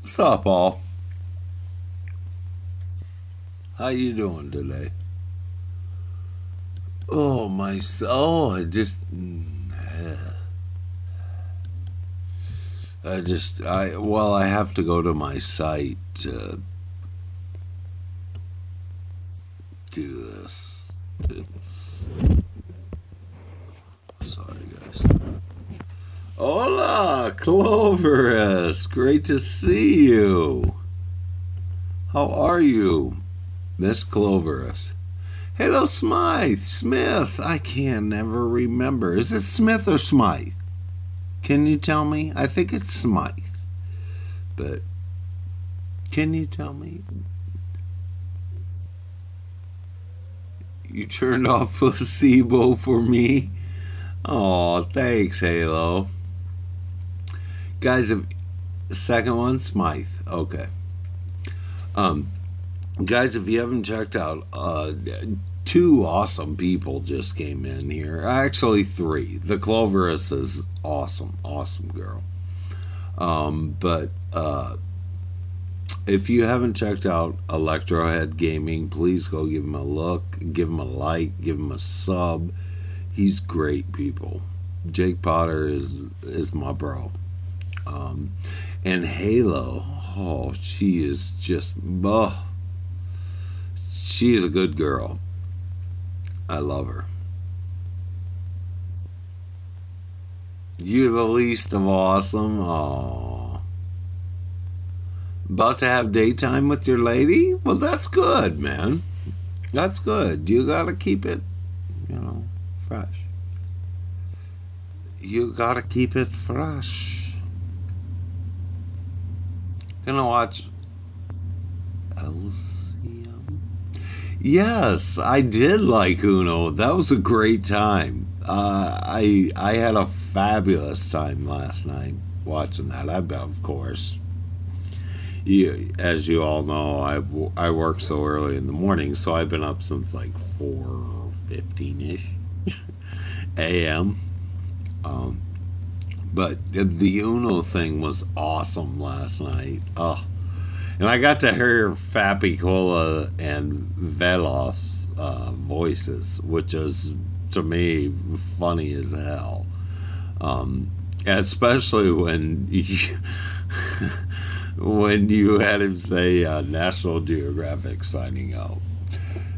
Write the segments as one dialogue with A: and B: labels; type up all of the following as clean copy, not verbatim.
A: What's up, all? How you doing today? Oh, well, I have to go to my site to do this. Sorry, guys. Hola, Cloverus. Great to see you. How are you, Miss Cloverus? Hello, Smith. I can never remember. Is it Smith or Smythe? Can you tell me? I think it's Smythe. But can you tell me? You turned off placebo for me? Oh, thanks, Halo. Guys, second one, Smythe. Okay. Guys, if you haven't checked out, two awesome people just came in here. Actually, three. The Cloverus is awesome girl. But if you haven't checked out Electrohead Gaming, please go give him a look, give him a like, give him a sub. He's great, people. Jake Potter is my bro. And Halo, oh, she is just, she is a good girl. I love her. You're the least of awesome. Aww. About to have daytime with your lady? Well, that's good, man. That's good. You gotta keep it, fresh. You gotta keep it fresh. Gonna watch LCM. Yes, I did like Uno. That was a great time. I had a fabulous time last night watching that. Of course, as you all know, I work so early in the morning, so I've been up since like 4:15ish a.m. But the Uno thing was awesome last night. Oh, and I got to hear Fapicola and Velos voices, which is, to me, funny as hell. Especially when you had him say National Geographic signing out.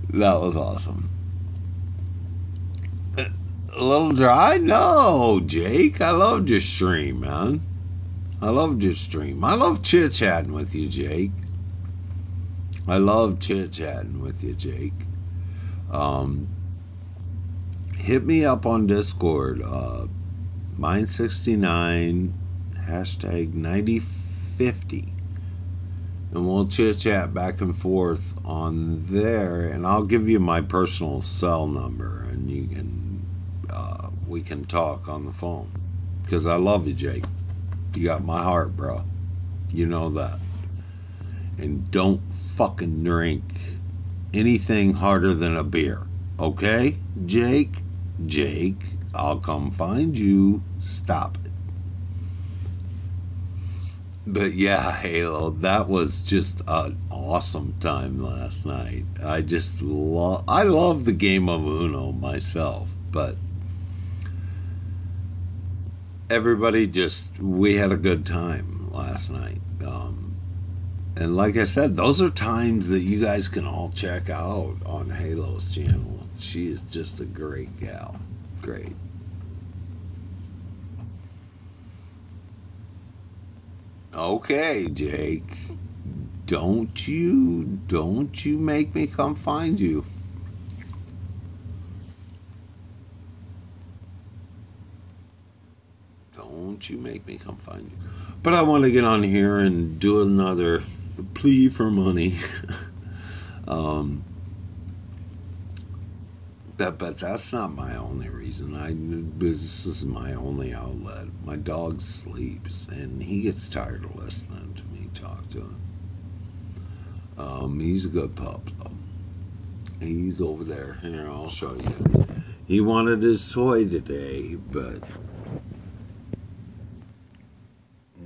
A: That was awesome. A little dry? No, Jake. I loved your stream, man. I loved your stream. I love chit-chatting with you, Jake. I love chit-chatting with you, Jake. Hit me up on Discord. Mine69 hashtag 9050. And we'll chit-chat back and forth on there. And I'll give you my personal cell number. And you can... we can talk on the phone, because I love you, Jake. You got my heart, bro. You know that. And don't fucking drink anything harder than a beer, okay, Jake? Jake, I'll come find you. Stop it. But yeah, Halo, that was just an awesome time last night. I love the game of Uno myself, but everybody we had a good time last night. And like I said, those are times that you guys can all check out on Halo's channel. She is just a great gal. Great. Okay, Jake. Don't you make me come find you. Don't you make me come find you. But I want to get on here and do another plea for money. But that's not my only reason. This is my only outlet. My dog sleeps, and he gets tired of listening to me talk to him. He's a good pup, though. He's over there. Here, I'll show you. He wanted his toy today, but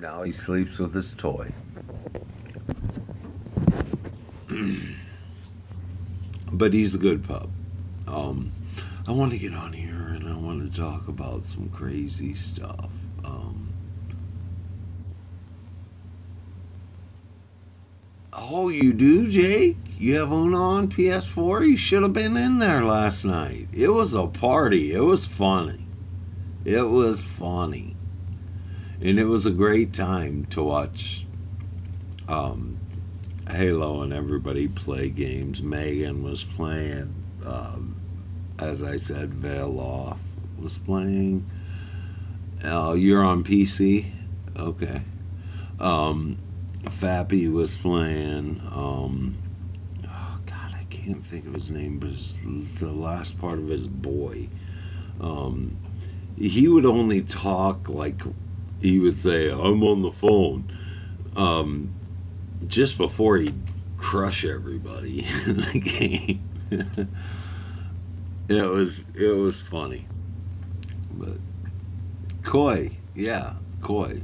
A: Now he sleeps with his toy. But he's a good pup. I want to get on here and I want to talk about some crazy stuff. Oh, you do, Jake? You have Uno on PS4? You should have been in there last night. It was a party. It was funny. It was funny. And it was a great time to watch Halo and everybody play games. Megan was playing. As I said, Veil Off was playing. You're on PC? Okay. Fappy was playing. Oh, God, I can't think of his name, but it's the last part of his boy. He would only talk like he would say, I'm on the phone. Just before he'd crush everybody in the game. It was funny. But Koi, yeah, Koi.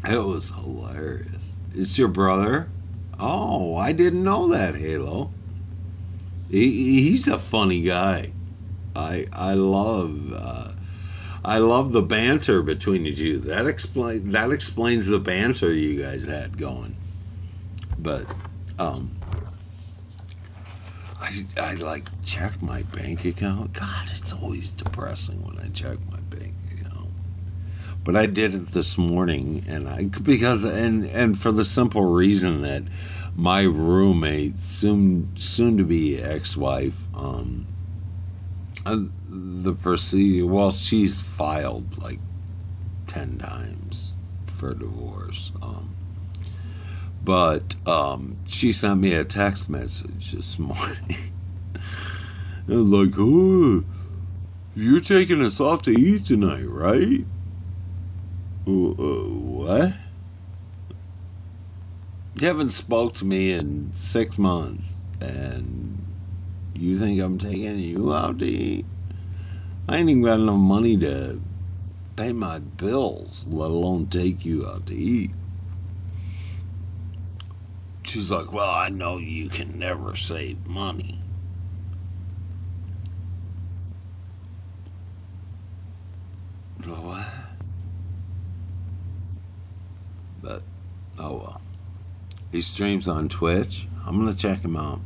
A: It was hilarious. It's your brother? Oh, I didn't know that, Halo. He's a funny guy. I love the banter between you two. That explains the banter you guys had going. But I like check my bank account. God, it's always depressing when I check my bank account. But I did it this morning, and for the simple reason that my roommate, soon to be ex-wife, she's filed like 10 times for divorce. But she sent me a text message this morning. It was like, oh, you're taking us off to eat tonight, right? What? You haven't spoke to me in 6 months, and you think I'm taking you out to eat? I ain't even got enough money to pay my bills, let alone take you out to eat. She's like, well, I know you can never save money. What? But, oh well. He streams on Twitch. I'm going to check him out.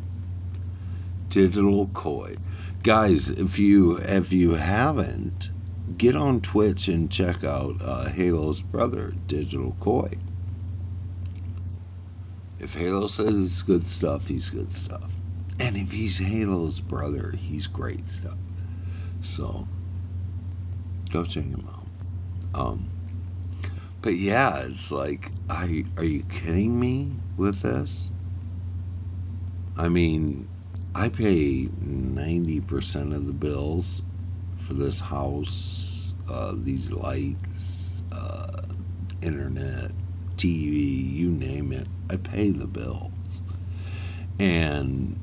A: Digital Koi. Guys, if you haven't, get on Twitch and check out Halo's brother, Digital Koi. If Halo says it's good stuff, he's good stuff. And if he's Halo's brother, he's great stuff. So, go check him out. But yeah, it's like, are you kidding me with this? I mean, I pay 90% of the bills for this house, these lights, internet, TV, you name it. I pay the bills. And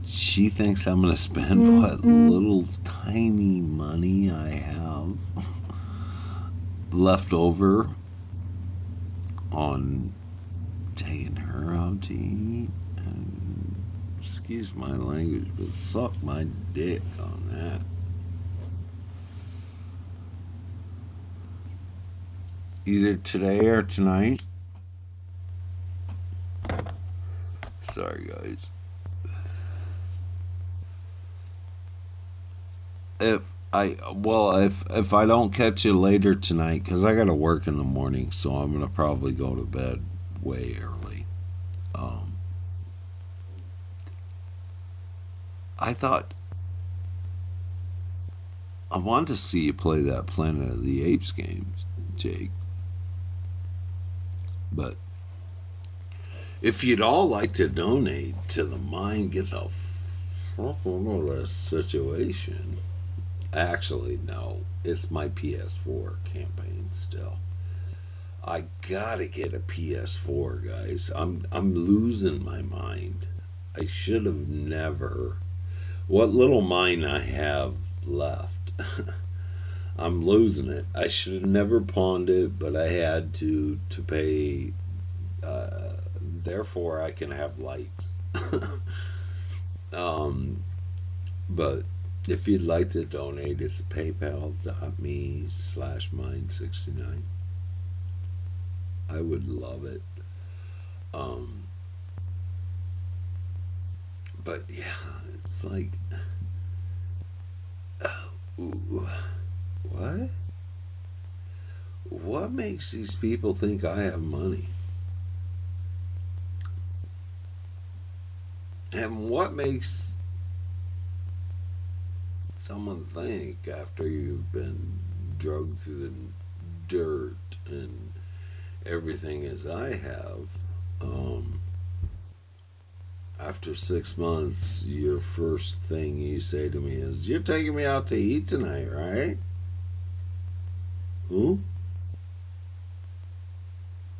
A: she thinks I'm going to spend what little tiny money I have left over on taking her out to eat. And excuse my language, but suck my dick on that. Either today or tonight. Sorry, guys. If I don't catch you later tonight, because I got to work in the morning, so I'm gonna probably go to bed way early. I thought I wanted to see you play that Planet of the Apes games, Jake. But if you'd all like to donate to the Mind Get the Fuck Out of This Situation, actually, no, it's my PS4 campaign still. I gotta get a PS4, guys. I'm losing my mind. I should have never. What little mind I have left, I'm losing it. I should have never pawned it, but I had to pay. Therefore, I can have lights. um, but if you'd like to donate, it's paypal.me/mine69. I would love it. Um, but yeah, it's like, ooh, what? What makes these people think I have money? And what makes someone think after you've been drugged through the dirt and everything as I have, um, after 6 months, your first thing you say to me is, "You're taking me out to eat tonight, right?" Who?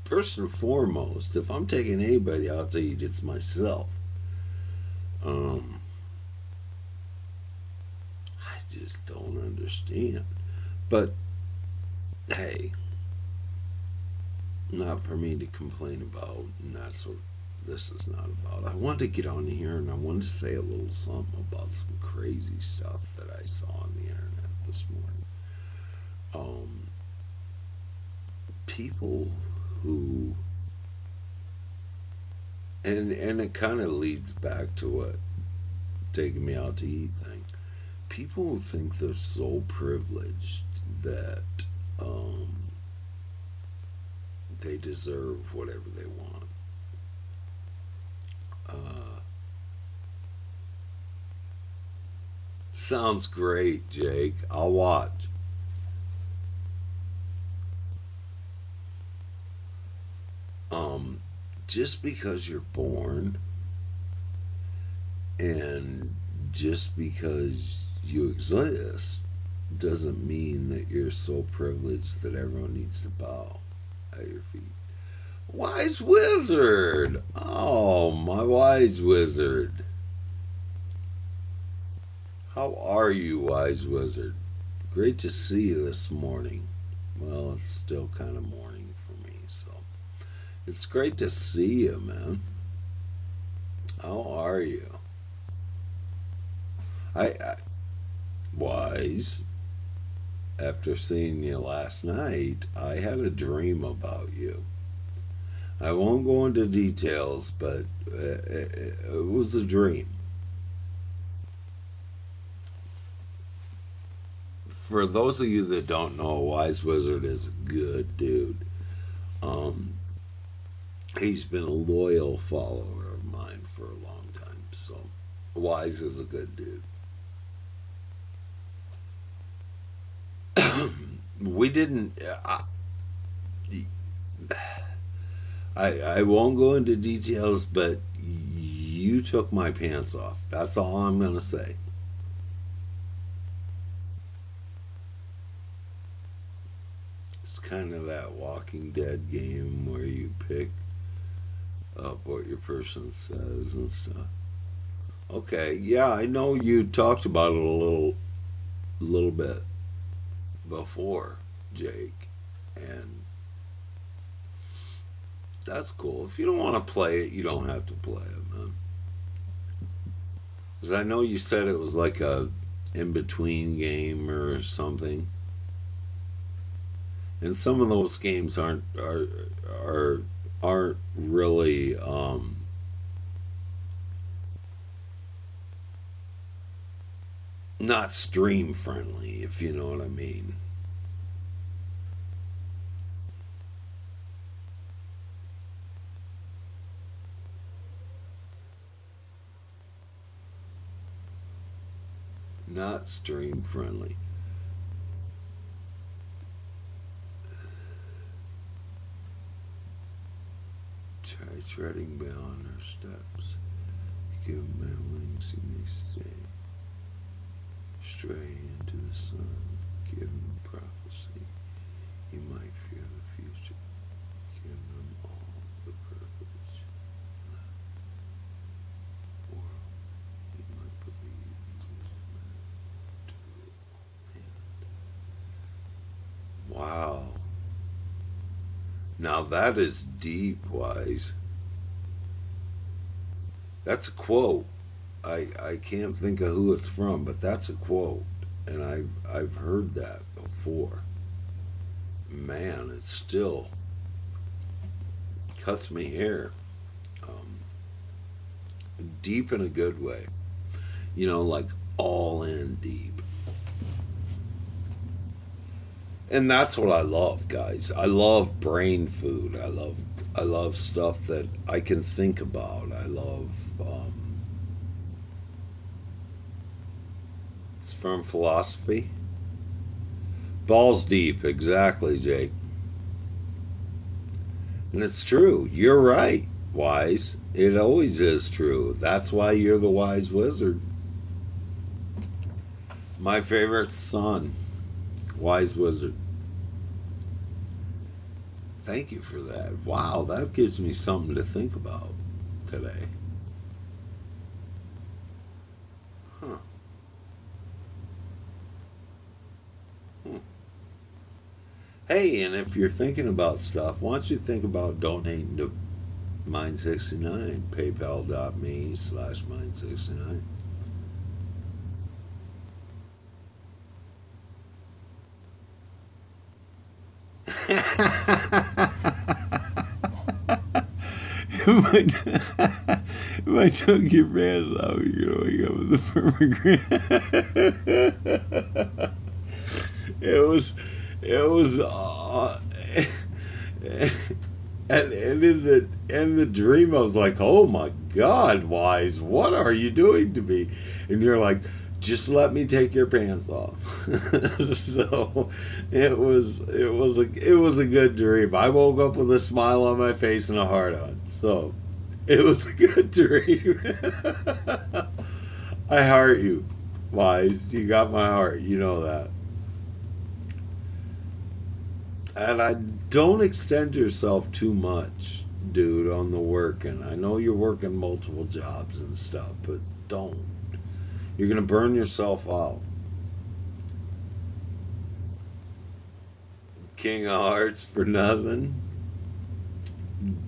A: First and foremost, if I'm taking anybody out to eat, it's myself. Um, I just don't understand. But hey, not for me to complain about, and that's what this is not about. I wanted to get on here and I wanted to say a little something about some crazy stuff that I saw on the internet this morning. Um, People who, and it kind of leads back to what taking me out to eat thing. People who think they're so privileged that um, they deserve whatever they want. Sounds great, Jake. I'll watch. Um, just because you're born and just because you exist doesn't mean that you're so privileged that everyone needs to bow at your feet. Wise wizard! Oh, my wise wizard. How are you, wise wizard? Great to see you this morning. Well, it's still kind of morning for me, so it's great to see you, man. How are you? I wise. After seeing you last night, I had a dream about you. I won't go into details, but it was a dream. For those of you that don't know, Wise Wizard is a good dude. Um, he's been a loyal follower of mine for a long time, so Wise is a good dude. We didn't. I won't go into details, but you took my pants off. That's all I'm gonna say. It's kind of that Walking Dead game where you pick up what your person says and stuff. Okay, yeah, I know you talked about it little bit before, Jake, and that's cool. If you don't want to play it, you don't have to play it, man. Because I know you said it was like a in between game or something, and some of those games aren't really not stream friendly, if you know what I mean. Not stream friendly. Try treading beyond our steps. Give man wings, he may stay. Stray into the sun, give him prophecy. He might fear the future. Give them all the privilege. World, he might believe he was meant to end. Now that is deep, Wise. That's a quote. I can't think of who it's from, but that's a quote, and I've heard that before. Man, it still cuts me hair. Um, Deep in a good way, like all in deep. And that's what I love, guys. I love brain food. I love stuff that I can think about. I love it's from philosophy. Balls deep, exactly, Jake. And it's true. You're right, Wise. It always is true. That's why you're the wise wizard. My favorite son, wise wizard. Thank you for that. Wow, that gives me something to think about today. Huh. Hmm. Hey, and if you're thinking about stuff, why don't you think about donating to Mind69, paypal.me/Mind69. If I took your pants off, you're gonna wake up with the firmament. It was and in the dream I was like, oh my God, Wise, what are you doing to me? And you're like, just let me take your pants off. So it was a good dream. I woke up with a smile on my face and a heart on. So it was a good dream. I heart you, Wise. You got my heart. You know that. And I don't extend yourself too much, dude, on the work. And I know you're working multiple jobs and stuff, but don't. You're going to burn yourself out. King of Hearts for nothing.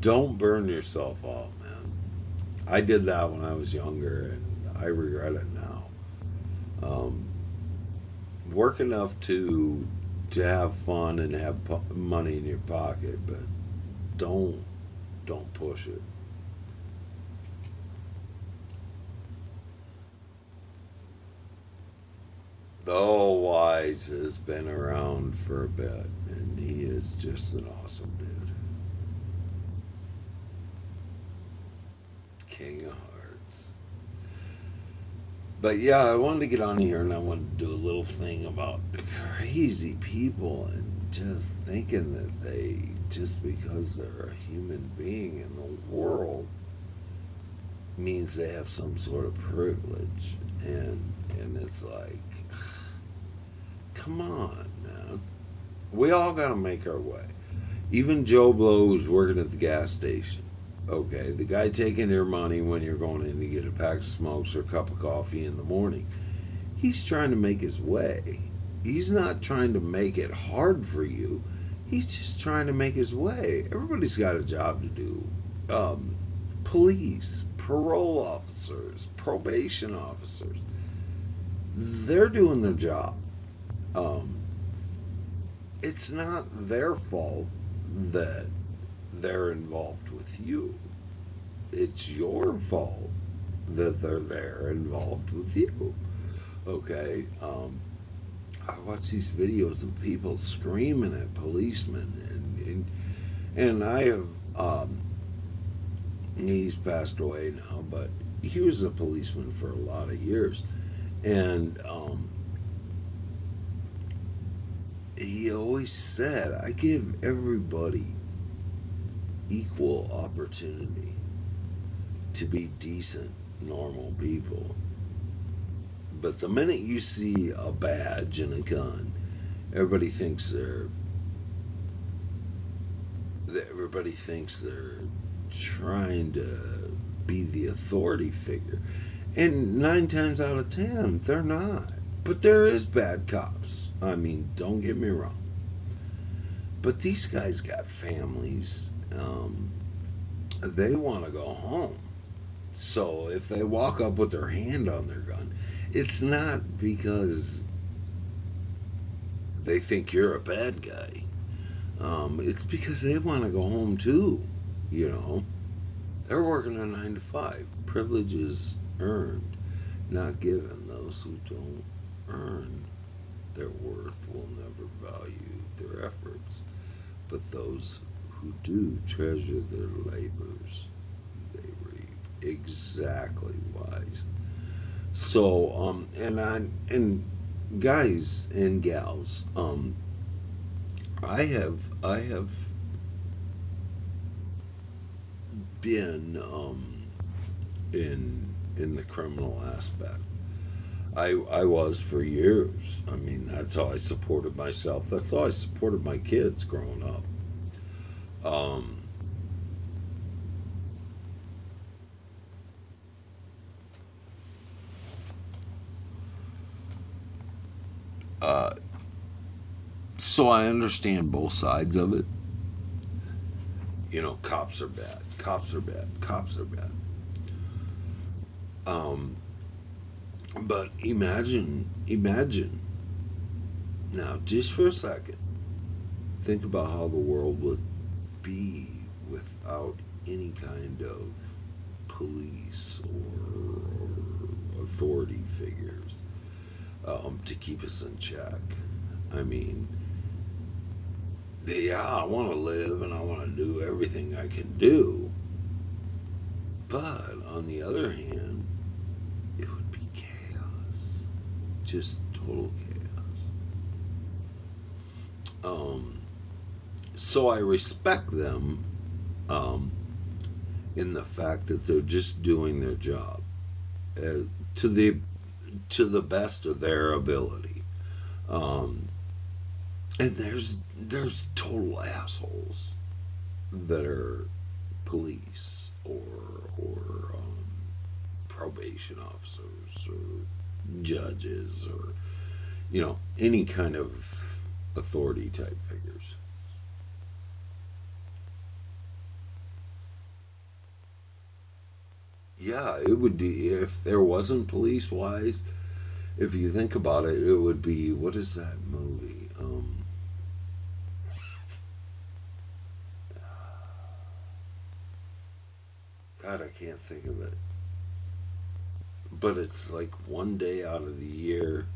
A: Don't burn yourself out, man. I did that when I was younger, and I regret it now. Work enough to have fun and have money in your pocket, but don't push it. Oh, Wise has been around for a bit, and he is just an awesome dude. King of Hearts. But yeah, I wanted to get on here and I wanted to do a little thing about crazy people and just thinking that they, just because they're a human being in the world, means they have some sort of privilege. And it's like, come on, man. We all gotta make our way. Even Joe Blow, who's working at the gas station. Okay, the guy taking your money when you're going in to get a pack of smokes or a cup of coffee in the morning. He's trying to make his way. He's not trying to make it hard for you. He's just trying to make his way. Everybody's got a job to do. Police, parole officers, probation officers. They're doing their job. It's not their fault that they're involved with you. It's your fault that they're there involved with you. Okay? I watch these videos of people screaming at policemen, and I have, he's passed away now, but he was a policeman for a lot of years, and he always said, I give everybody equal opportunity to be decent, normal people. But the minute you see a badge and a gun, everybody thinks they're trying to be the authority figure. And 9 times out of 10, they're not. But there is bad cops. I mean, don't get me wrong. But these guys got families. They want to go home. So if they walk up with their hand on their gun, it's not because they think you're a bad guy. It's because they want to go home too. You know, they're working a 9 to 5. Privilege is earned, not given. Those who don't earn their worth will never value their efforts, but those who do treasure their labors, they reap. Exactly wise. So, and guys and gals, I have been in the criminal aspect. I was for years. I mean, that's how I supported myself. That's how I supported my kids growing up. Um, uh, so I understand both sides of it. You know, cops are bad. Cops are bad. Cops are bad. Um, but imagine now, just for a second, think about how the world would be without any kind of police or authority figures to keep us in check. I mean, yeah, I want to live and I want to do everything I can do. But on the other hand, it would be chaos. Just total chaos. So I respect them um, in the fact that they're just doing their job uh, to the to the best of their ability. Um, and there's total assholes that are police or probation officers or judges or any kind of authority type figures. Yeah, it would be if there wasn't police wise. If you think about it, it would be what is that movie? God, I can't think of it. But it's like one day out of the year,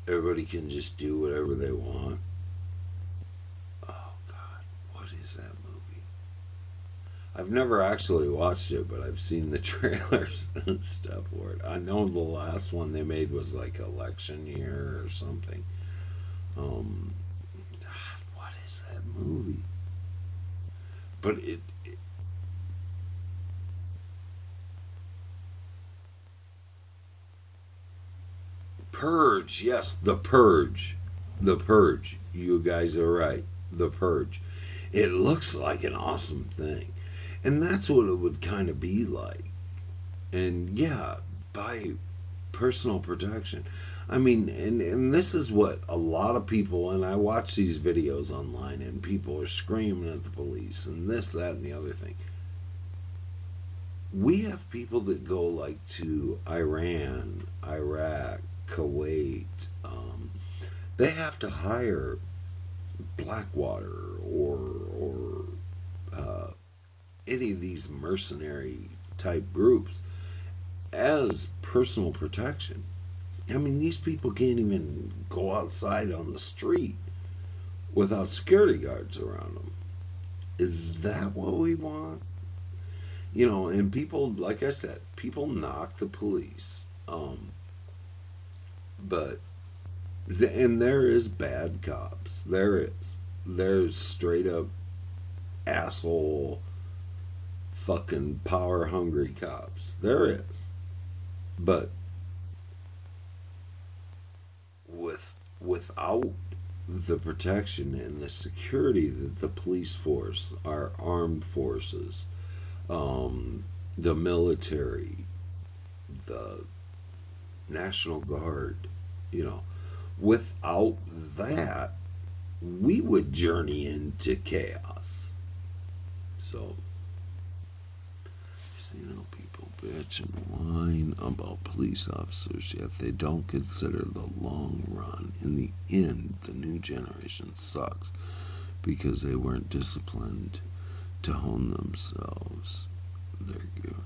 A: everybody can just do whatever they want. Oh God, what is that movie? I've never actually watched it, but I've seen the trailers and stuff for it. I know the last one they made was like election year or something. Um, God, what is that movie? But it Purge, yes, the Purge. The Purge. You guys are right. The Purge. It looks like an awesome thing. And that's what it would kind of be like. And yeah, by personal protection. I mean, and this is what a lot of people, and I watch these videos online, and people are screaming at the police, and this, that, and the other thing. We have people that go like to Iran, Iraq, Kuwait. They have to hire Blackwater or uh, any of these mercenary type groups as personal protection. I mean, these people can't even go outside on the street without security guards around them. Is that what we want? And people, like I said, people knock the police. But, and there is bad cops. There is. There's straight up asshole, fucking power hungry cops. There is. But without the protection and the security that the police force, our armed forces, the military, the National Guard, without that, we would journey into chaos. So, people bitch and whine about police officers, yet they don't consider the long run. In the end, the new generation sucks because they weren't disciplined to hone themselves. They're given.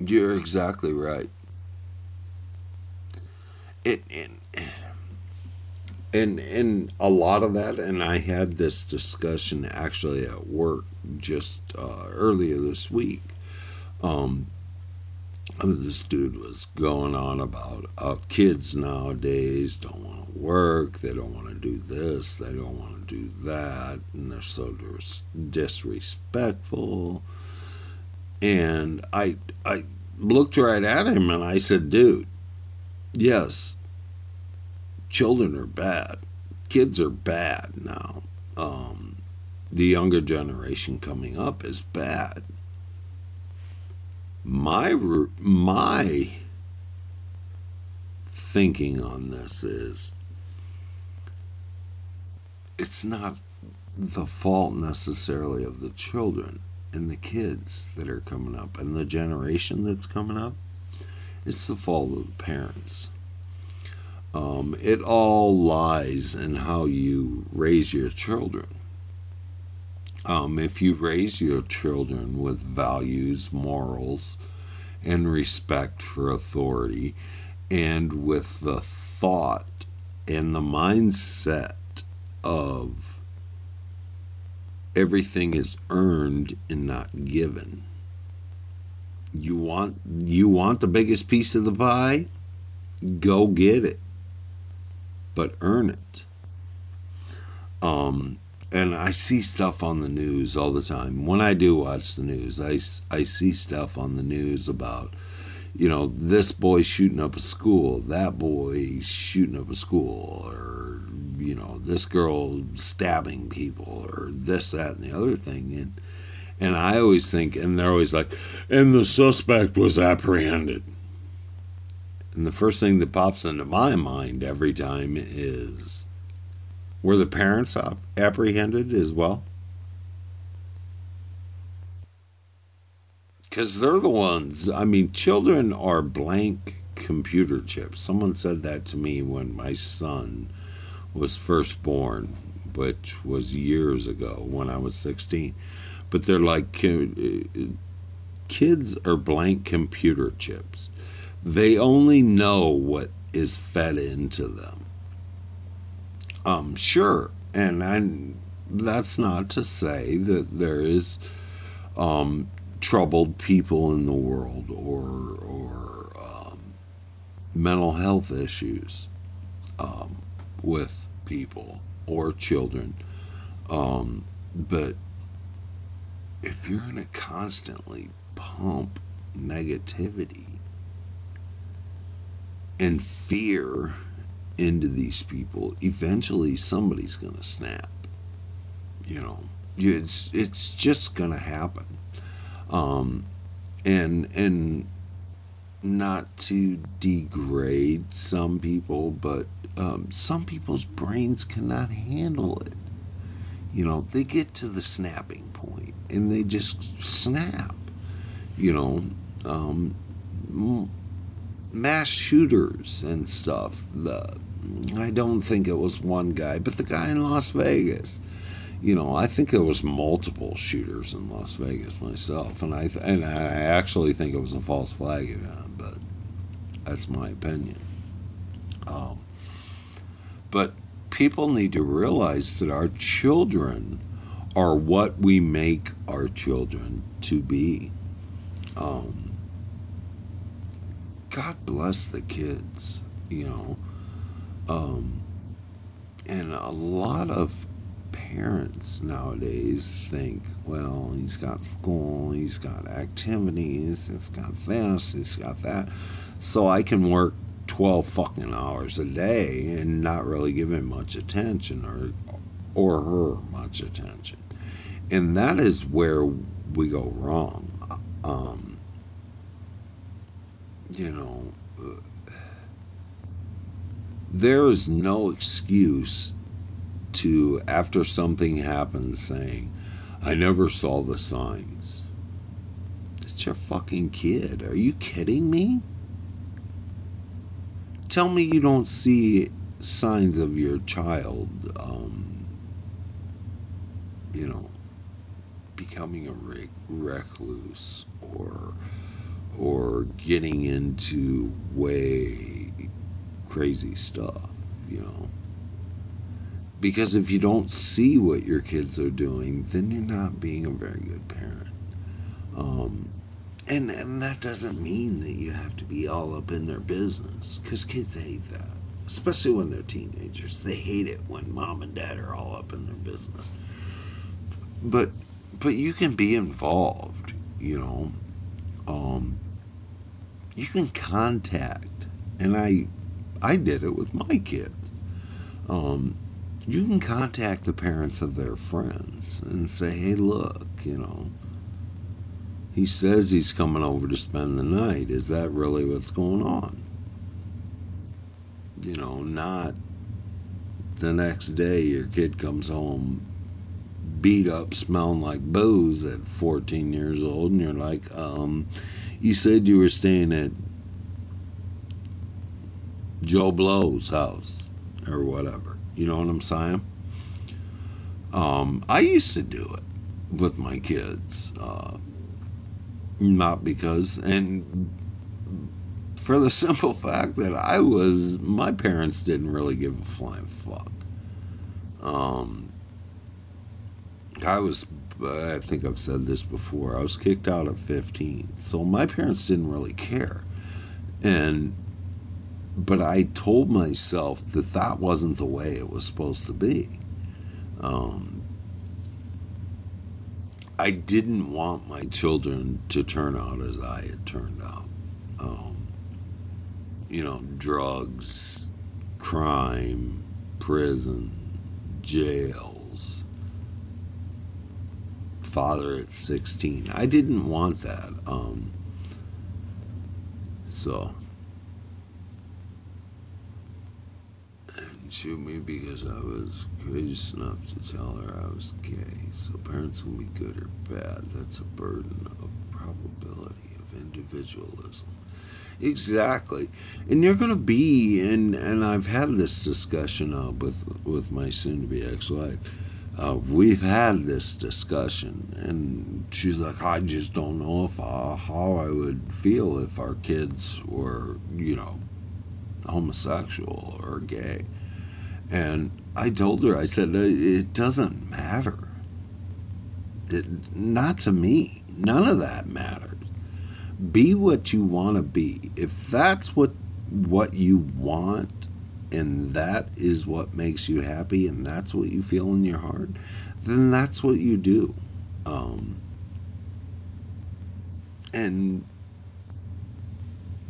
A: You're exactly right. And a lot of that, and I had this discussion actually at work just earlier this week. This dude was going on about kids nowadays don't want to work, they don't want to do this, they don't want to do that, and they're so disrespectful. And I looked right at him and I said, dude, yes, children are bad. Kids are bad now. The younger generation coming up is bad. My thinking on this is it's not the fault necessarily of the children and the kids that are coming up and the generation that's coming up. It's the fault of the parents. It all lies in how you raise your children. If you raise your children with values, morals, and respect for authority, and with the thought and the mindset of everything is earned and not given. You want the biggest piece of the pie? Go get it. But earn it. And I see stuff on the news all the time. When I do watch the news, I see stuff on the news about, this boy shooting up a school, that boy shooting up a school, or, this girl stabbing people, or this, that, and the other thing. And I always think, and they're always like, and the suspect was apprehended. And the first thing that pops into my mind every time is, were the parents apprehended as well? Because they're the ones, children are blank computer chips. Someone said that to me when my son was first born, which was years ago when I was 16. But they're like, kids are blank computer chips. They only know what is fed into them. Sure, and that's not to say that there is troubled people in the world or mental health issues with people or children. But if you're going to constantly pump negativity and fear into these people, eventually somebody's going to snap. It's just going to happen. And not to degrade some people, but some people's brains cannot handle it. They get to the snapping point and they just snap. Mass shooters and stuff. I don't think it was one guy, but the guy in Las Vegas. I think there was multiple shooters in Las Vegas myself, and I actually think it was a false flag event, but that's my opinion. But people need to realize that our children are what we make our children to be. God bless the kids, and a lot of parents nowadays think, well, he's got school, he's got activities, he's got this, he's got that, so I can work 12 fucking hours a day and not really give him much attention or her much attention. And that is where we go wrong. There is no excuse to, after something happens, saying, I never saw the signs. It's your fucking kid. Are you kidding me? Tell me you don't see signs of your child, you know, becoming a recluse, or getting into way crazy stuff, you know. Because if you don't see what your kids are doing, then you're not being a very good parent. Um, and that doesn't mean that you have to be all up in their business, because kids hate that. Especially when they're teenagers. They hate it when mom and dad are all up in their business. But you can be involved, you know. You can contact, and I did it with my kids. Um, you can contact the parents of their friends and say, hey, look, you know, he says he's coming over to spend the night. Is that really what's going on? You know, not the next day your kid comes home beat up, smelling like booze at 14 years old, and you're like, you said you were staying at Joe Blow's house or whatever. You know what I'm saying? I used to do it with my kids. Not because, and for the simple fact that my parents didn't really give a flying fuck. I think I've said this before, I was kicked out at 15, so my parents didn't really care. But I told myself that that wasn't the way it was supposed to be. I didn't want my children to turn out as I had turned out. You know, drugs, crime, prison, jails, father at 16. I didn't want that. So, and shoot me because I was courageous enough to tell her I was gay. So parents can be good or bad. That's a burden of probability of individualism. Exactly. And you're going to be, and I've had this discussion with my soon-to-be ex-wife. We've had this discussion, and she's like, I just don't know how I would feel if our kids were, you know, homosexual or gay. And I told her, I said, it doesn't matter. Not to me. None of that matters. Be what you want to be. If that's what you want, and that is what makes you happy, and that's what you feel in your heart, then that's what you do. And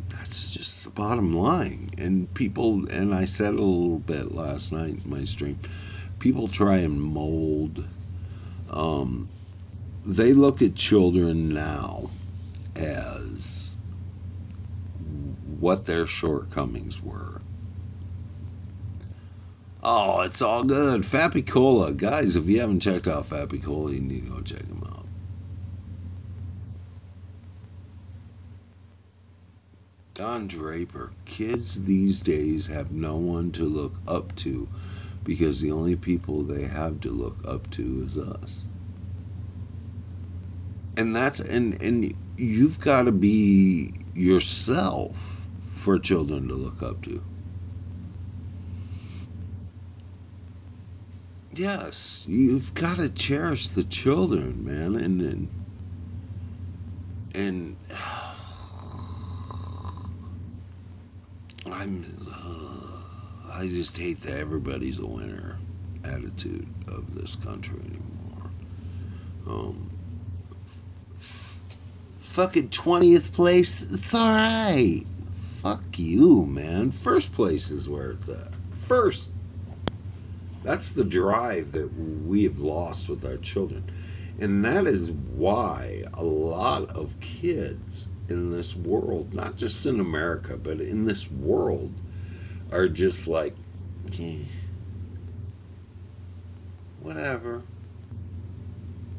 A: that's just the bottom line. And people, and I said a little bit last night in my stream, people try and mold. They look at children now as what their shortcomings were. Oh, it's all good. Fappy Cola. Guys, if you haven't checked out Fappy Cola, you need to go check him out. Don Draper. Kids these days have no one to look up to because the only people they have to look up to is us. And that's, and you've got to be yourself for children to look up to. Yes, you've got to cherish the children, man, and I just hate that everybody's a winner attitude of this country anymore. Fucking 20th place, it's alright. Fuck you, man. First place is where it's at. First. That's the drive that we have lost with our children. And that is why a lot of kids in this world, not just in America, but in this world, are just like, Whatever.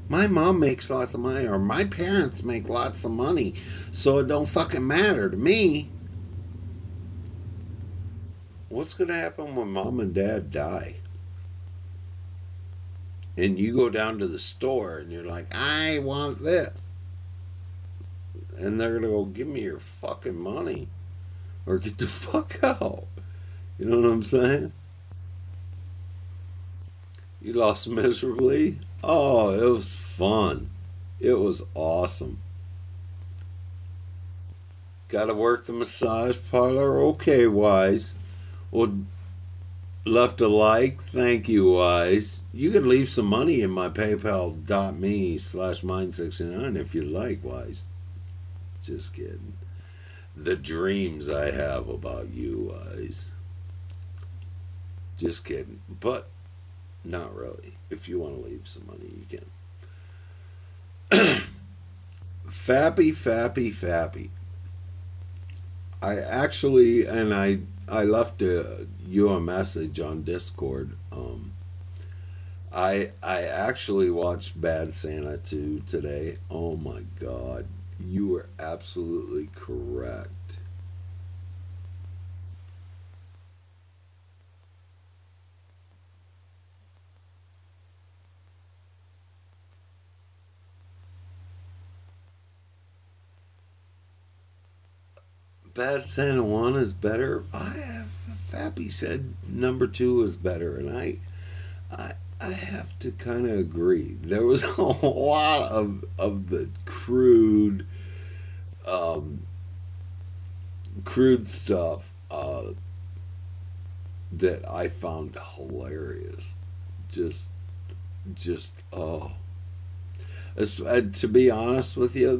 A: My mom makes lots of money, or my parents make lots of money, so it don't fucking matter to me. What's gonna happen when mom and dad die? And you go down to the store and you're like, I want this. And they're gonna go, give me your fucking money. Or get the fuck out. You know what I'm saying? You lost miserably? Oh, it was fun. It was awesome. Gotta work the massage parlor? Okay, Wise. Well, left a like. Thank you, Wise. You could leave some money in my paypal.me/mine69 if you like, Wise. Just kidding. The dreams I have about you, Wise. Just kidding. But not really. If you want to leave some money, you can. Fappy. I actually, and I left you a message on Discord. I actually watched Bad Santa 2 today. Oh my god. You were absolutely correct. Bad Santa 1 is better. Fappy said number 2 is better, and I have to kind of agree. There was a lot of the crude stuff that I found hilarious. Just oh, to be honest with you,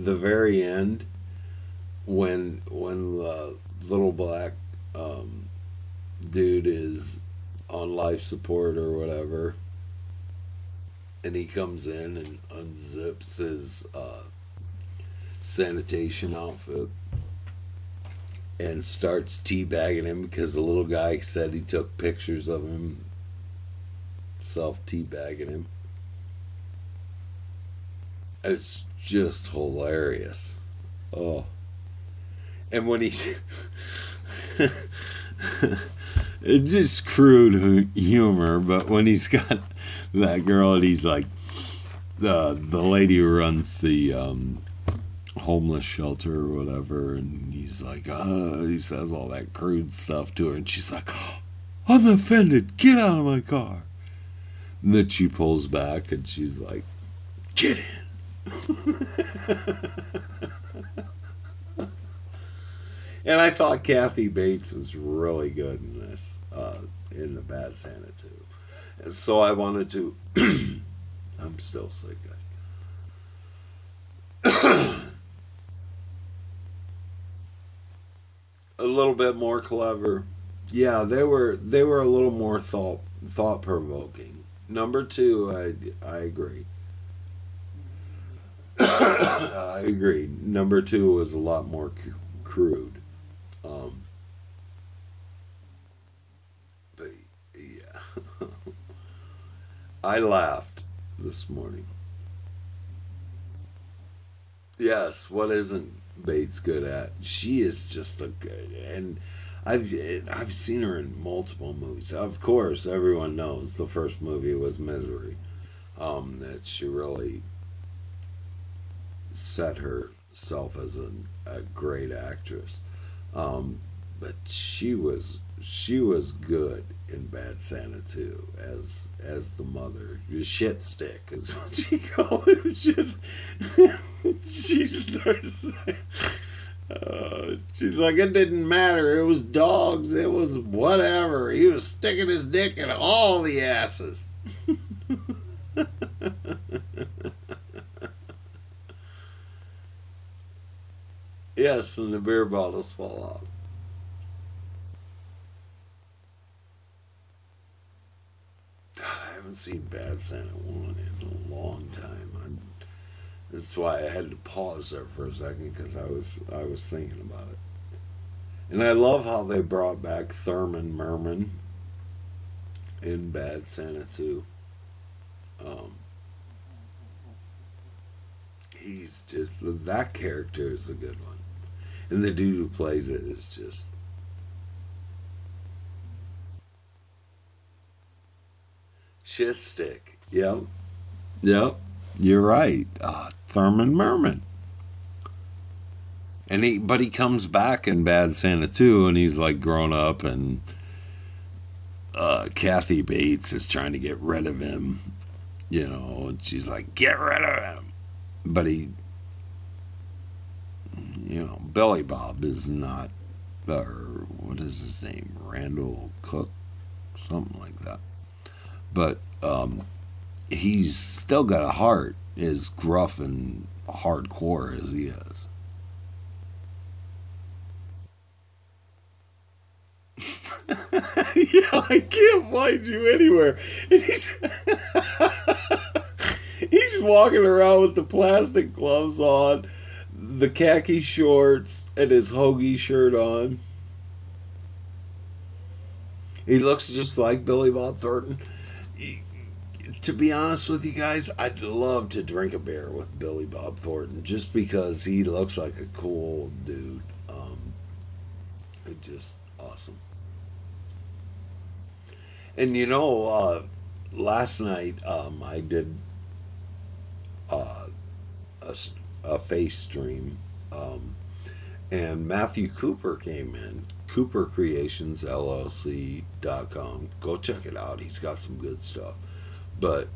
A: the very end when the little black dude is on life support or whatever, and he comes in and unzips his sanitation outfit and starts teabagging him because the little guy said he took pictures of him self teabagging him. It's just hilarious. Oh. And when he's it's just crude humor, but when he's got that girl and he's like the lady who runs the homeless shelter or whatever, and he's like he says all that crude stuff to her, and she's like, oh, I'm offended, get out of my car. And then she pulls back and she's like, get in. And I thought Kathy Bates was really good in this, in the Bad Santa 2. And so I wanted to. I'm still sick, guys. A little bit more clever. Yeah, they were a little more thought provoking. Number 2, I agree. I agree. Number 2 was a lot more crude. But yeah, I laughed this morning. Yes, what isn't Bates good at? She is just a good, and I've seen her in multiple movies. Of course, everyone knows the first movie was Misery. That she really set herself as a great actress. But she was good in Bad Santa 2 as the mother. Shit stick is what she called it. She started saying, she's like, it didn't matter. It was dogs. It was whatever. He was sticking his dick in all the asses. Yes, and the beer bottles fall out. God, I haven't seen Bad Santa 1 in a long time. That's why I had to pause there for a second, because I was thinking about it. And I love how they brought back Thurman Merman in Bad Santa 2. he's just, that character is a good one. And the dude who plays it is just shit stick. Yep. Yep. You're right. Thurman Merman. But he comes back in Bad Santa 2, and he's like grown up, and Kathy Bates is trying to get rid of him, and she's like, get rid of him. But he, Billy Bob is not, or what is his name? Randall Cook? Something like that. But he's still got a heart, as gruff and hardcore as he is. Yeah, I can't find you anywhere. And he's walking around with the plastic gloves on, the khaki shorts, and his hoagie shirt on. He looks just like Billy Bob Thornton. To be honest with you guys, I'd love to drink a beer with Billy Bob Thornton just because he looks like a cool dude. Just awesome. And last night I did a face stream, and Matthew Cooper came in. CooperCreationsLLC.com. Go check it out. He's got some good stuff. But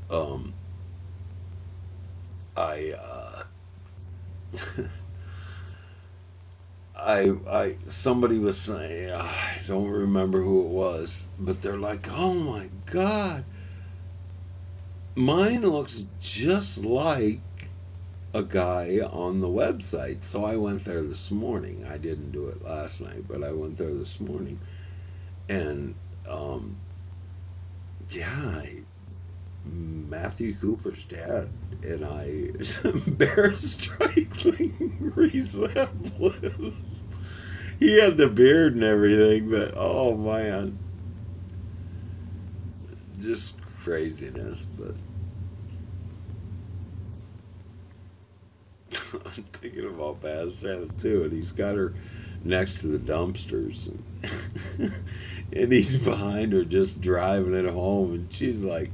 A: somebody was saying, I don't remember who it was, but they're like, oh my God, mine looks just like a guy on the website. So I went there this morning. I didn't do it last night, but I went there this morning, and Matthew Cooper's dad and I bear striking resemblance. He had the beard and everything, but oh man, just craziness. But I'm thinking about Bad Santa too, and he's got her next to the dumpsters, and he's behind her just driving it home, and she's like,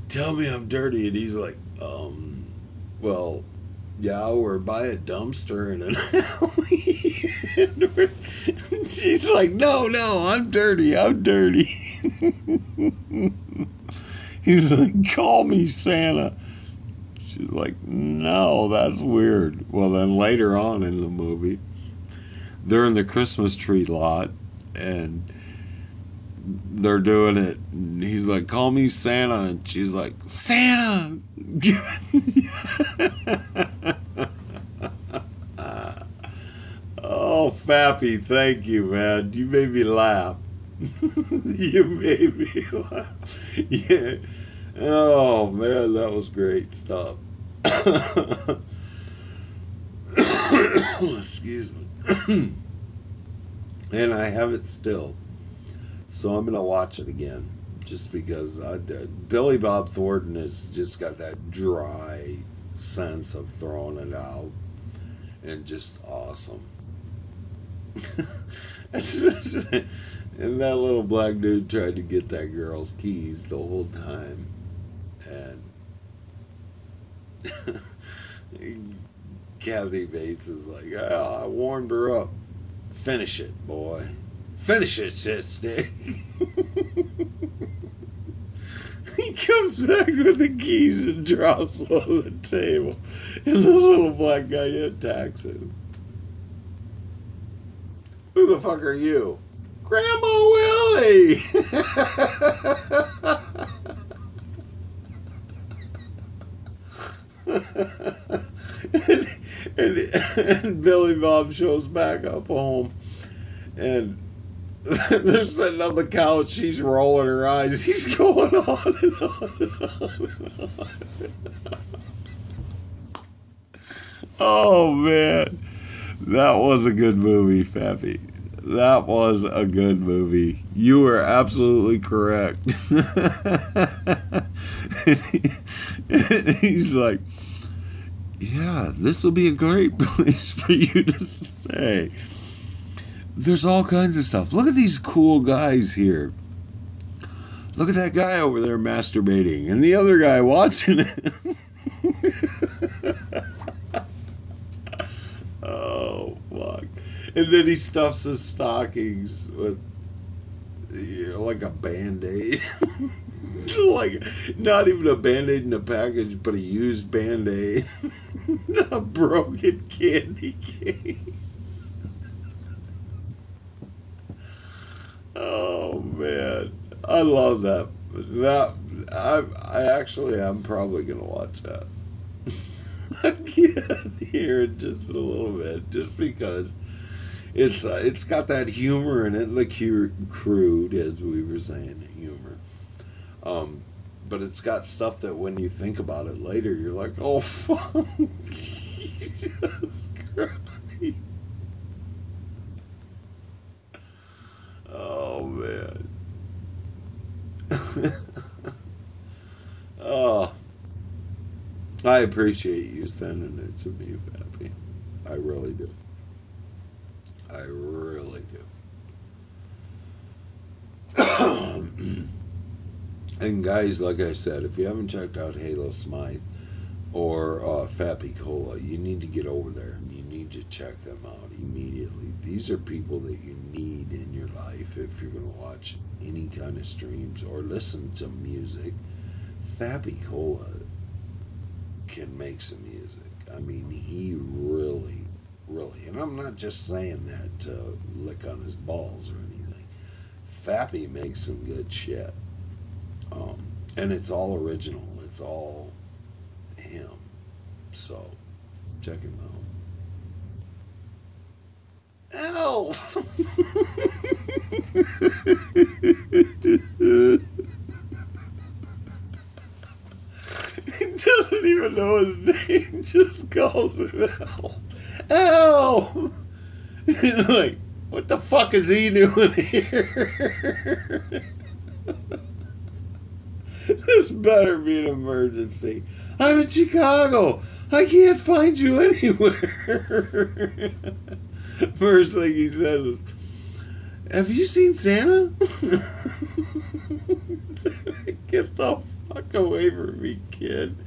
A: tell me I'm dirty, and he's like, well, yeah, we're by a dumpster in an alley. And she's like, no, I'm dirty. He's like, call me Santa. She's like, no, that's weird. Well, then later on in the movie, they're in the Christmas tree lot, and they're doing it, and he's like, call me Santa, and she's like, Santa. Oh, Fappy, thank you, man. You made me laugh. You made me laugh. Yeah. Oh man, that was great stuff. Excuse me. And I have it still, so I'm gonna watch it again just because Billy Bob Thornton has just got that dry sense of throwing it out, and just awesome. Especially, and that little black dude tried to get that girl's keys the whole time, and Kathy Bates is like, oh, I warmed her up. Finish it, boy. Finish it, shit stick. He comes back with the keys and drops them on the table, and the little black guy attacks him. Who the fuck are you? Grandma Willie! and Billy Bob shows back up home, and they're sitting on the couch. She's rolling her eyes. He's going on and on and on and on. Oh man, that was a good movie, Fappy. That was a good movie. You were absolutely correct. And he's like, yeah, this will be a great place for you to stay. There's all kinds of stuff. Look at these cool guys here. Look at that guy over there masturbating, and the other guy watching it. Oh, fuck. And then he stuffs his stockings with, like a Band-Aid. Like, not even a Band-Aid in a package, but a used Band-Aid. A broken candy cane. Oh, man. I love that. I'm probably going to watch that. Again here in just a little bit, just because it's got that humor in it, like crude, as we were saying, humor. But it's got stuff that when you think about it later, you're like, oh fuck, Jesus Christ. Oh man. Oh. I appreciate you sending it to me, Pappy. I really do. I really do. And guys, like I said, if you haven't checked out Halo Smythe or Fappy Cola, you need to get over there and you need to check them out immediately. These are people that you need in your life if you're going to watch any kind of streams or listen to music. Fappy Cola can make some music. I mean, he really, and I'm not just saying that to lick on his balls or anything. Fappy makes some good shit. And it's all original. It's all him. So, check him out. Ow! He doesn't even know his name, just calls him Al. Al! He's like, what the fuck is he doing here? This better be an emergency. I'm in Chicago. I can't find you anywhere. First thing he says is, have you seen Santa? Get the fuck away from me, kid.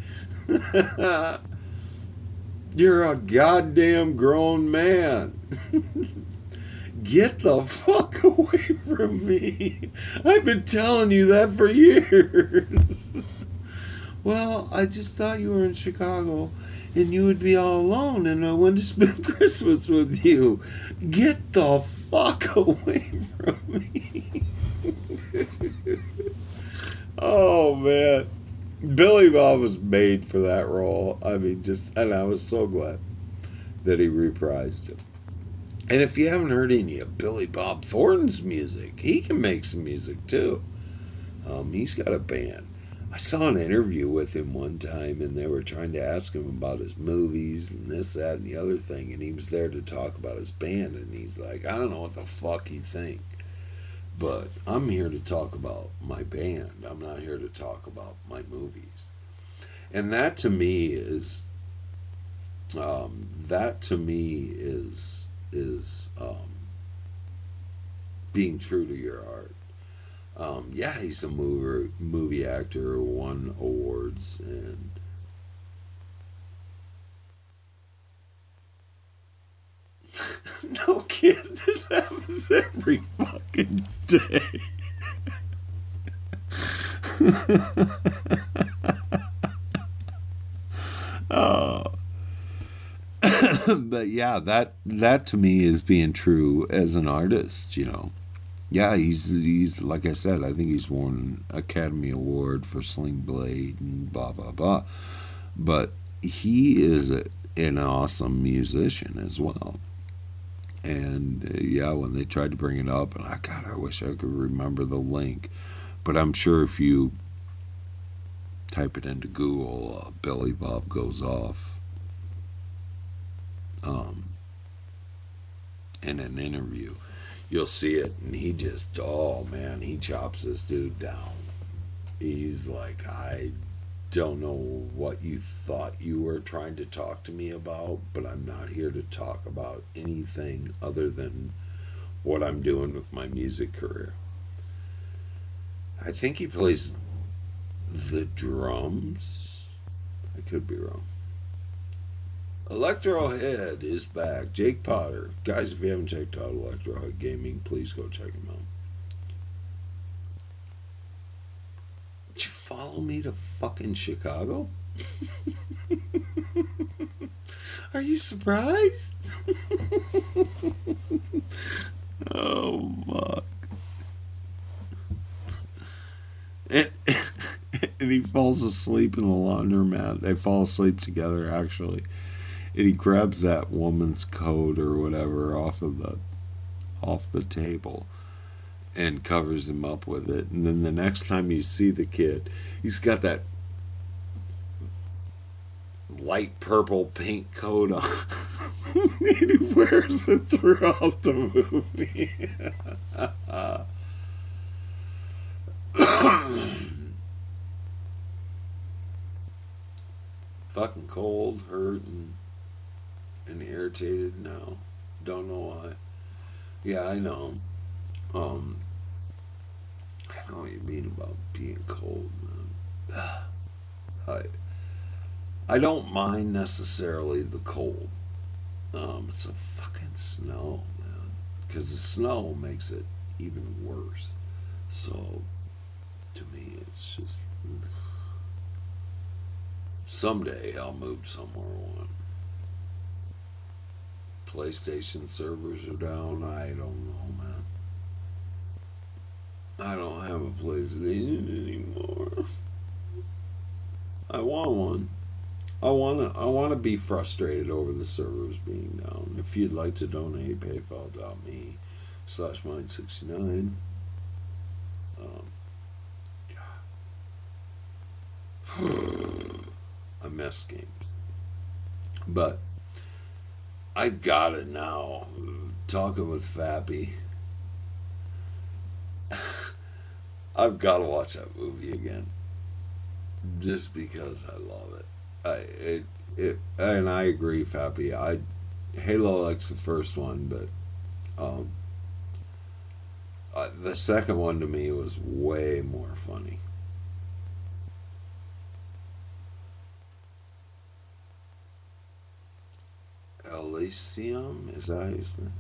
A: You're a goddamn grown man. Get the fuck away from me. I've been telling you that for years. Well, I just thought you were in Chicago and you would be all alone and I wanted to spend Christmas with you. Get the fuck away from me. Oh, man. Billy Bob was made for that role. I mean, and I was so glad that he reprised it. And if you haven't heard any of Billy Bob Thornton's music, he can make some music too. He's got a band. I saw an interview with him one time, and they were trying to ask him about his movies and this, that, and the other thing, and he was there to talk about his band, and he's like, I don't know what the fuck you think, but I'm here to talk about my band. I'm not here to talk about my movies. And that to me is being true to your art. Yeah, he's a movie actor, won awards, and no kid, this happens every fucking day. Oh. But yeah, that to me is being true as an artist, you know. Yeah, he's like I said, I think he's won an Academy Award for Sling Blade and blah blah blah. But he is an awesome musician as well. And yeah, when they tried to bring it up, and I wish I could remember the link, but I'm sure if you type it into Google, Billy Bob Goes Off, in an interview, you'll see it, and he just, oh man, he chops this dude down. He's like, don't know what you thought you were trying to talk to me about, but I'm not here to talk about anything other than what I'm doing with my music career. I think he plays the drums. I could be wrong. Electrohead is back. Jake Potter. Guys, if you haven't checked out Electrohead Gaming, please go check him out. Did you follow me to fucking Chicago? Are you surprised? Oh, fuck. And he falls asleep in the laundromat. They fall asleep together, actually. And he grabs that woman's coat or whatever off the table and covers him up with it. And then the next time you see the kid, he's got that light purple paint coat on. And he wears it throughout the movie. Fucking cold, hurt, and irritated now. Don't know why. Yeah, I know. I know what you mean about being cold, man. I don't mind necessarily the cold. It's a fucking snow, man. Because the snow makes it even worse. So, to me, it's just... Someday I'll move somewhere warm. PlayStation servers are down. I don't know, man. I don't have a PlayStation anymore. I want one. I want to be frustrated over the servers being down. If you'd like to donate, paypal.me/mine69. I miss games. But I got it now. Talking with Fappy. I've got to watch that movie again. Just because I love it. And I agree, Fappy. Halo likes the first one, but the second one to me was way more funny. Elysium, is that how you say it?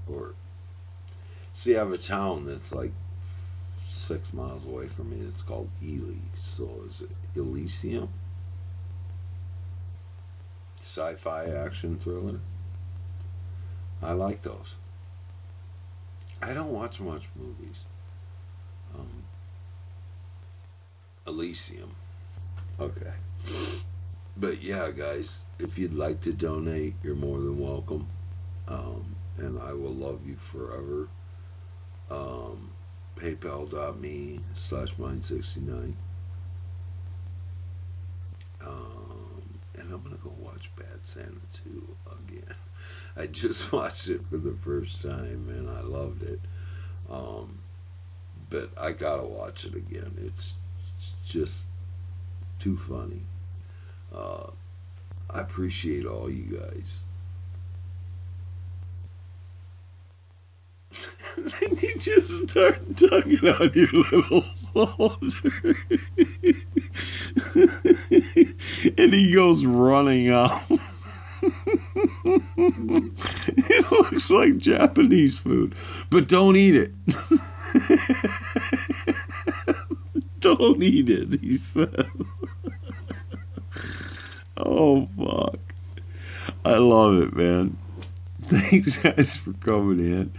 A: Or see, I have a town that's like 6 miles away from me. It's called Ely. So is it Elysium? Sci-fi action thriller. I like those. I don't watch much movies. Elysium. Okay. But yeah, guys, if you'd like to donate, you're more than welcome. And I will love you forever. PayPal.me/mine69. And I'm going to go watch Bad Santa 2 again. I just watched it for the first time and I loved it. But I got to watch it again. It's just too funny. I appreciate all you guys. And then you just start tugging on your little soldier. And he goes running off. It looks like Japanese food. But don't eat it. Don't eat it, he says. Oh, fuck. I love it, man. Thanks, guys, for coming in.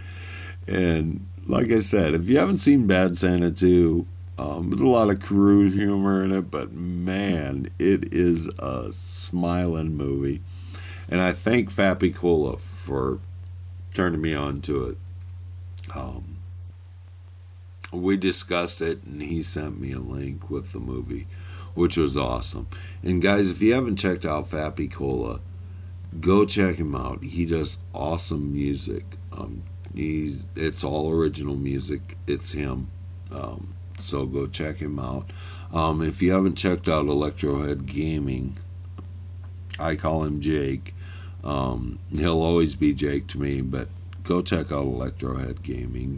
A: And like I said, if you haven't seen Bad Santa 2, there's a lot of crude humor in it, but man, it is a smiling movie. And I thank Fappy Cola for turning me on to it. We discussed it, and he sent me a link with the movie, which was awesome. And guys, if you haven't checked out Fappy Cola, go check him out. He does awesome music. It's all original music. It's him. So go check him out. If you haven't checked out Electrohead Gaming, I call him Jake. He'll always be Jake to me, but go check out Electrohead Gaming.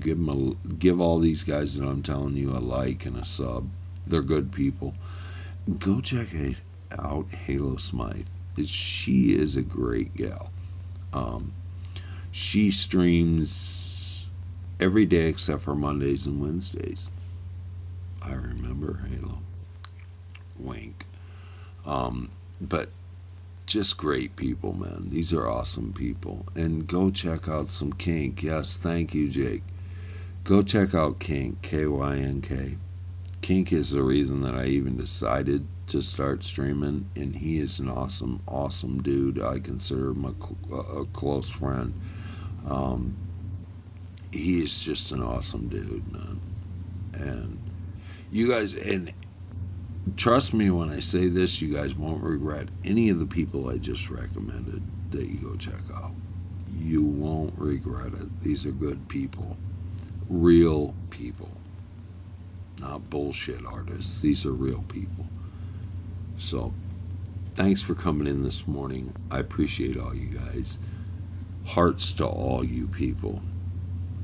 A: Give all these guys that I'm telling you a like and a sub. They're good people. Go check out Halo Smythe. She is a great gal. She streams every day except for Mondays and Wednesdays. I remember Halo. Wink. But just great people, man. These are awesome people. And go check out some Kink. Yes, thank you, Jake. Go check out Kink, K-Y-N-K. Kink is the reason that I even decided to start streaming, and he is an awesome, awesome dude. I consider him a close friend. He is just an awesome dude, man. And you guys, and trust me when I say this, you guys won't regret any of the people I just recommended that you go check out. You won't regret it. These are good people. Real people. Not bullshit artists. These are real people. So, thanks for coming in this morning. I appreciate all you guys. Hearts to all you people.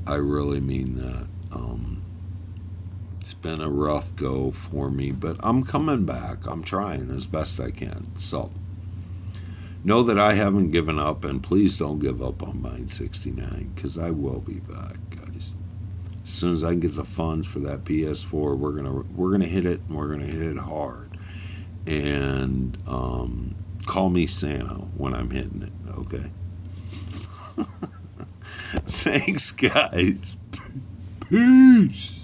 A: I really mean that. It's been a rough go for me, but I'm coming back. I'm trying as best I can. So, know that I haven't given up, and please don't give up on Mine 69, because I will be back, guys. As soon as I can get the funds for that PS4, we're gonna hit it, and we're gonna hit it hard. And call me Santa when I'm hitting it, okay? Thanks, guys. Peace.